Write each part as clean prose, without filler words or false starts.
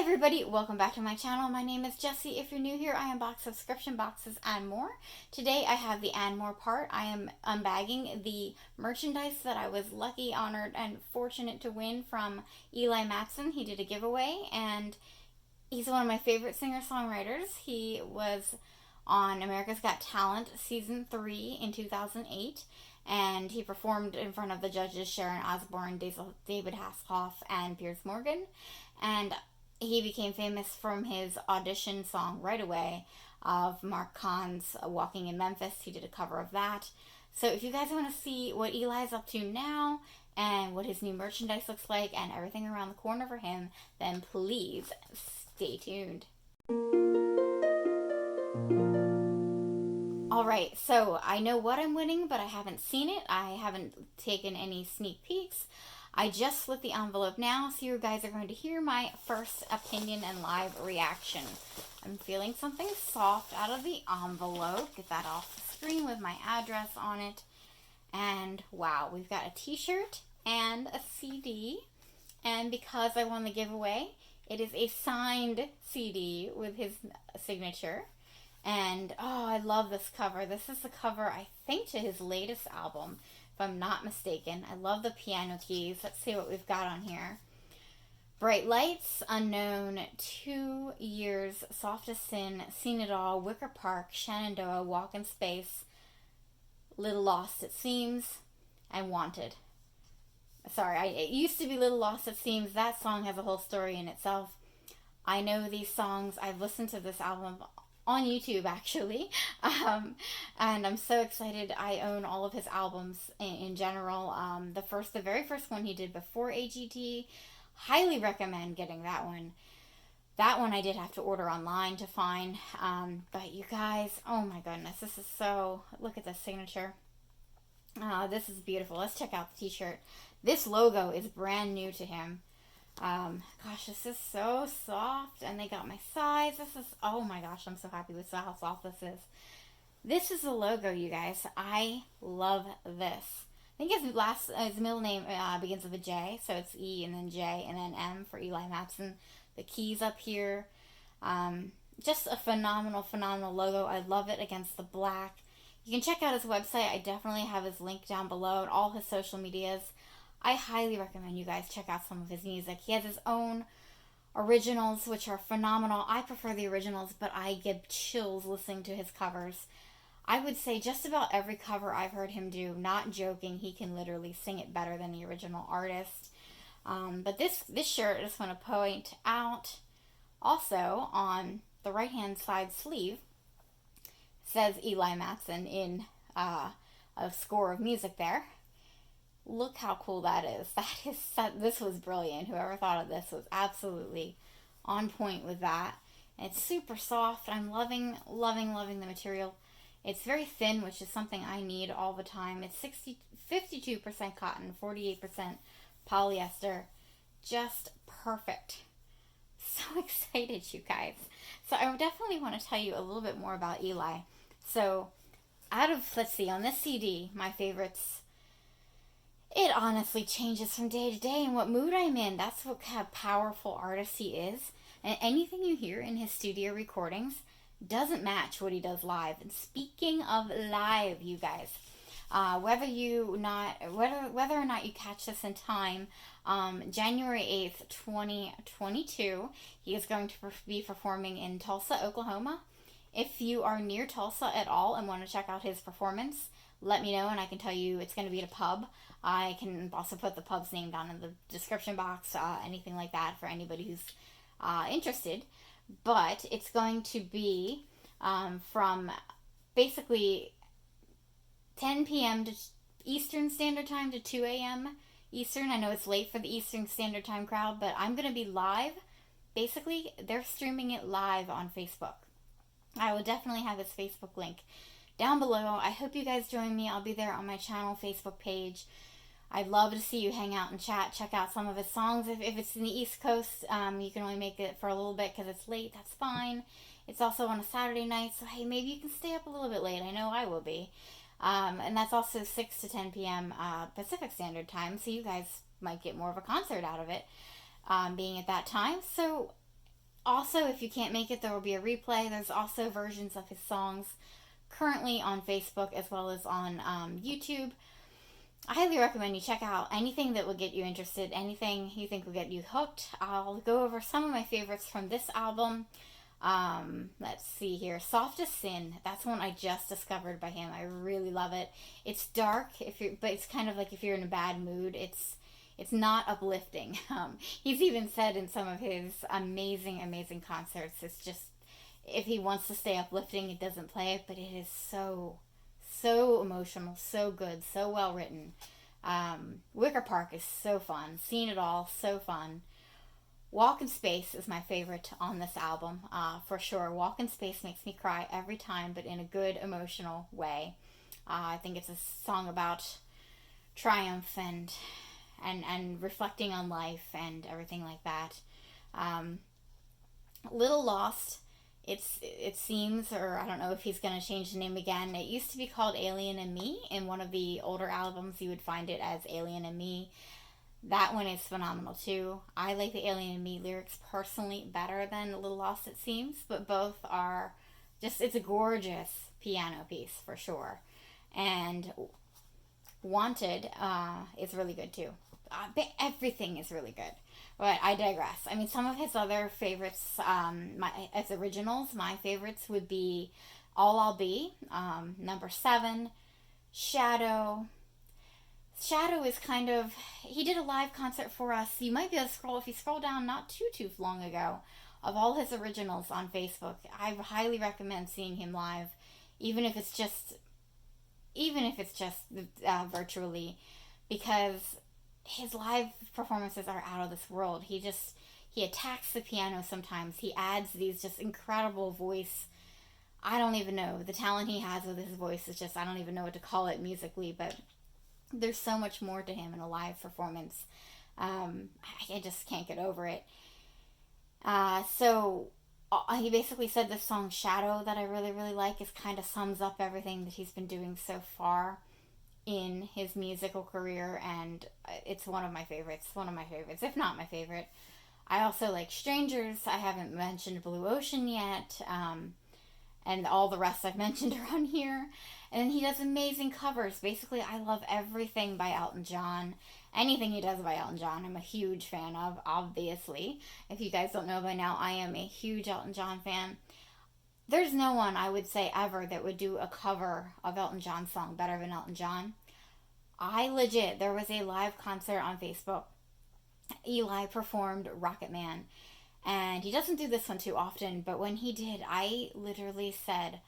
Everybody, welcome back to my channel. My name is Jessie. If you're new here, I unbox subscription boxes and more. Today I have the and more part. I am unbagging the merchandise that I was lucky, honored, and fortunate to win from Eli Matson. He did a giveaway and he's one of my favorite singer-songwriters. He was on America's Got Talent season 3 in 2008 and he performed in front of the judges Sharon Osbourne, David Hasselhoff, and Piers Morgan. And he became famous from his audition song Right Away of Mark Kahn's Walking in Memphis. He did a cover of that. So if you guys want to see what Eli's up to now and what his new merchandise looks like and everything around the corner for him, then please stay tuned. Alright, so I know what I'm winning, but I haven't seen it. I haven't taken any sneak peeks. I just slit the envelope now, so you guys are going to hear my first opinion and live reaction. I'm feeling something soft out of the envelope. Get that off the screen with my address on it. And wow, we've got a t-shirt and a CD. And because I won the giveaway, it is a signed CD with his signature. And oh, I love this cover. This is the cover, I think, to his latest album, if I'm not mistaken. I love the piano keys. Let's see what we've got on here. Bright Lights, Unknown, 2 Years, Soft as Sin, Seen It All, Wicker Park, Shenandoah, Walk in Space, Little Lost It Seems, and Wanted. Sorry, it used to be Little Lost It Seems. That song has a whole story in itself. I know these songs. I've listened to this album on YouTube, actually, and I'm so excited. I own all of his albums in general. The very first one he did before AGT, highly recommend getting that one. That one I did have to order online to find, but you guys, oh my goodness, this is so, look at this signature. This is beautiful. Let's check out the t-shirt. This logo is brand new to him. Gosh, this is so soft, and they got my size. This is, oh my gosh, I'm so happy with how soft this is. This is the logo, you guys. I love this. I think his middle name begins with a J, so it's E and then J and then M for Eli Matson. The keys up here. Just a phenomenal, phenomenal logo. I love it against the black. You can check out his website. I definitely have his link down below and all his social medias. I highly recommend you guys check out some of his music. He has his own originals, which are phenomenal. I prefer the originals, but I get chills listening to his covers. I would say just about every cover I've heard him do, not joking, he can literally sing it better than the original artist. But this shirt, I just want to point out, also on the right-hand side sleeve, says Eli Matson in a score of music there. Look how cool that is. This was brilliant. Whoever thought of this was absolutely on point with that. And it's super soft. I'm loving, loving, loving the material. It's very thin, which is something I need all the time. It's 52% cotton, 48% polyester. Just perfect. So excited, you guys. So I definitely want to tell you a little bit more about Eli. So let's see, on this CD, my favorites, it honestly changes from day to day and what mood I'm in. That's what kind of powerful artist he is. And anything you hear in his studio recordings doesn't match what he does live. And speaking of live, you guys, whether or not you catch this in time, January 8th, 2022, he is going to be performing in Tulsa, Oklahoma. If you are near Tulsa at all and want to check out his performance, let me know and I can tell you it's going to be at a pub. I can also put the pub's name down in the description box, anything like that for anybody who's interested. But it's going to be from basically 10 p.m. to Eastern Standard Time to 2 a.m. Eastern. I know it's late for the Eastern Standard Time crowd, but I'm going to be live. Basically, they're streaming it live on Facebook. I will definitely have his Facebook link down below. I hope you guys join me. I'll be there on my channel Facebook page. I'd love to see you hang out and chat. Check out some of his songs. If it's in the East Coast, you can only make it for a little bit because it's late. That's fine. It's also on a Saturday night, so hey, maybe you can stay up a little bit late. I know I will be. And that's also 6 to 10 p.m. Pacific Standard Time, so you guys might get more of a concert out of it being at that time. So Also, if you can't make it, there will be a replay. There's also versions of his songs currently on Facebook as well as on YouTube. I highly recommend you check out anything that will get you interested, anything you think will get you hooked. I'll go over some of my favorites from this album. Let's see here. Soft as Sin. That's one I just discovered by him. I really love it. It's dark, but it's kind of like if you're in a bad mood. It's not uplifting. He's even said in some of his amazing concerts, it's just, if he wants to stay uplifting, he doesn't play it, but it is so emotional, so good, so well written. Wicker Park is so fun. Seen It All, so fun. Walk in Space is my favorite on this album, for sure. Walk in Space makes me cry every time, but in a good, emotional way. I think it's a song about triumph and reflecting on life and everything like that. Little Lost, it seems, or I don't know if he's going to change the name again. It used to be called Alien and Me. In one of the older albums, you would find it as Alien and Me. That one is phenomenal too. I like the Alien and Me lyrics personally better than Little Lost, it seems, but both are just, it's a gorgeous piano piece for sure. And Wanted is really good too. Everything is really good. But I digress. I mean, some of his other favorites, as originals, my favorites would be All I'll Be, Number 7, Shadow. Shadow is kind of, he did a live concert for us. You might be able to scroll, if you scroll down not too long ago, of all his originals on Facebook. I highly recommend seeing him live, even if it's just virtually, because his live performances are out of this world. He attacks the piano sometimes. He adds these just incredible voice. I don't even know. The talent he has with his voice is just, I don't even know what to call it musically, but there's so much more to him in a live performance. I just can't get over it. So he basically said this song Shadow that I really like is kind of sums up everything that he's been doing so far in his musical career, and it's one of my favorites, if not my favorite. I also like Strangers. I haven't mentioned Blue Ocean yet, and all the rest I've mentioned are on here. And he does amazing covers. Basically, I love everything by Elton John. Anything he does by Elton John, I'm a huge fan of, obviously. If you guys don't know by now, I am a huge Elton John fan. There's no one, I would say, ever that would do a cover of Elton John's song better than Elton John. There was a live concert on Facebook. Eli performed Rocket Man. And he doesn't do this one too often, but when he did, I literally said,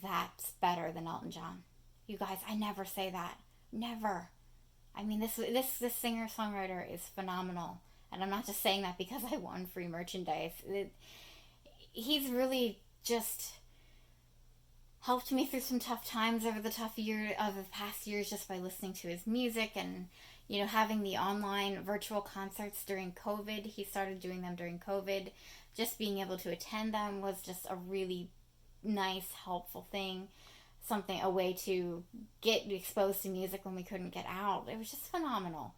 that's better than Elton John. You guys, I never say that. Never. I mean, this singer-songwriter is phenomenal. And I'm not just saying that because I won free merchandise. He's really just helped me through some tough times over the past years just by listening to his music and, having the online virtual concerts during COVID. He started doing them during COVID. Just being able to attend them was just a really nice, helpful thing. A way to get exposed to music when we couldn't get out. It was just phenomenal.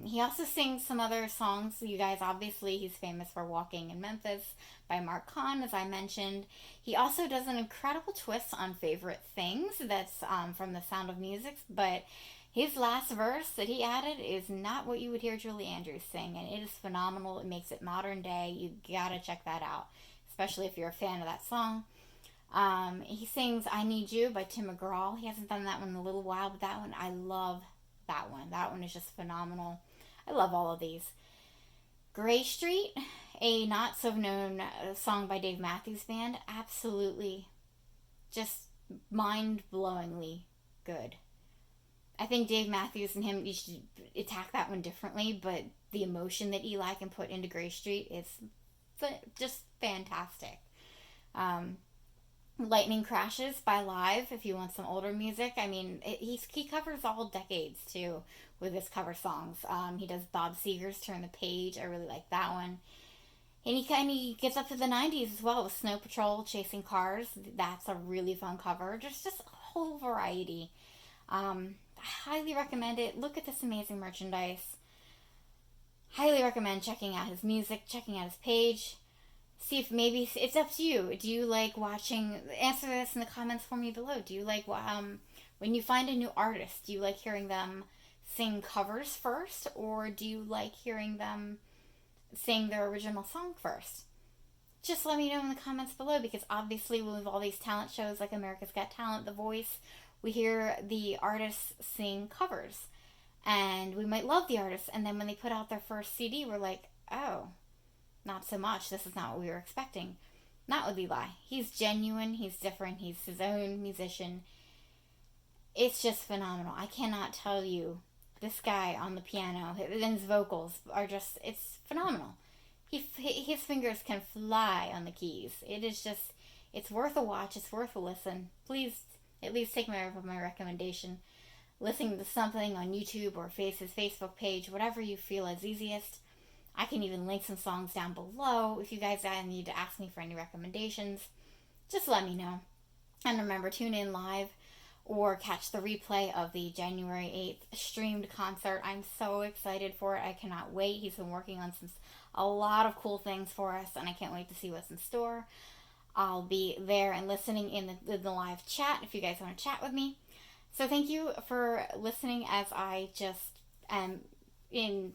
He also sings some other songs. You guys, obviously, he's famous for Walking in Memphis by Mark Kahn, as I mentioned. He also does an incredible twist on Favorite Things that's from The Sound of Music, but his last verse that he added is not what you would hear Julie Andrews sing, and it is phenomenal. It makes it modern day. You gotta check that out, especially if you're a fan of that song. He sings I Need You by Tim McGraw. He hasn't done that one in a little while, but that one, I love that one. That one is just phenomenal. I love all of these. Gray Street, a not so known song by Dave Matthews Band. Absolutely just mind-blowingly good. I think Dave Matthews and him, you should attack that one differently, but the emotion that Eli can put into Gray Street is just fantastic. Lightning Crashes by Live, if you want some older music. I mean, he covers all decades, too, with his cover songs. He does Bob Seger's Turn the Page. I really like that one. And he gets up to the 90s as well with Snow Patrol, Chasing Cars. That's a really fun cover. Just a whole variety. I highly recommend it. Look at this amazing merchandise. Highly recommend checking out his music, checking out his page. See if maybe it's up to you. Do you like watching? Answer this in the comments for me below. Do you like when you find a new artist? Do you like hearing them sing covers first, or do you like hearing them sing their original song first? Just let me know in the comments below, because obviously with all these talent shows like America's Got Talent, The Voice, we hear the artists sing covers, and we might love the artists, and then when they put out their first CD, we're like, oh, not so much. This is not what we were expecting. Not with Eli. He's genuine. He's different. He's his own musician. It's just phenomenal. I cannot tell you, this guy on the piano and his vocals are just, it's phenomenal. His fingers can fly on the keys. It is just, it's worth a watch. It's worth a listen. Please at least take my recommendation. Listening to something on YouTube or his Facebook page, whatever you feel is easiest. I can even link some songs down below. If you guys need to ask me for any recommendations, just let me know. And remember, tune in live or catch the replay of the January 8th streamed concert. I'm so excited for it. I cannot wait. He's been working on a lot of cool things for us, and I can't wait to see what's in store. I'll be there and listening in the live chat if you guys want to chat with me. So thank you for listening, as I just am in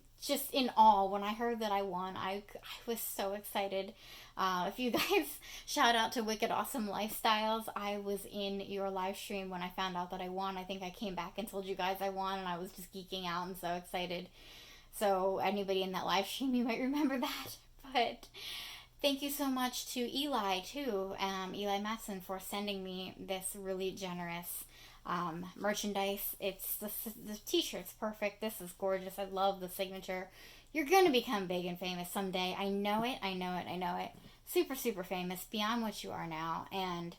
awe. When I heard that I won, I was so excited. If you guys shout out to Wicked Awesome Lifestyles, I was in your live stream when I found out that I won. I think I came back and told you guys I won, and I was just geeking out and so excited. So anybody in that live stream, you might remember that. But thank you so much to Eli too, Eli Matson, for sending me this really generous merchandise. It's the t-shirt's perfect. This is gorgeous. I love the signature. You're gonna become big and famous someday. I know it. I know it. I know it. Super, super famous beyond what you are now, and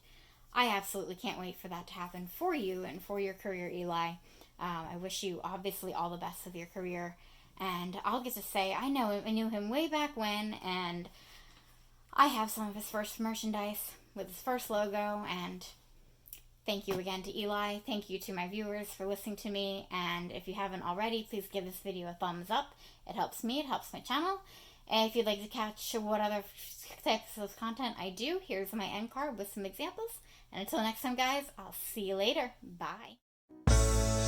I absolutely can't wait for that to happen for you and for your career, Eli. I wish you obviously all the best with your career, and I'll get to say I knew him way back when, and I have some of his first merchandise with his first logo. And thank you again to Eli. Thank you to my viewers for listening to me. And if you haven't already, please give this video a thumbs up. It helps me. It helps my channel. And if you'd like to catch what other types of content I do, here's my end card with some examples. And until next time, guys, I'll see you later. Bye.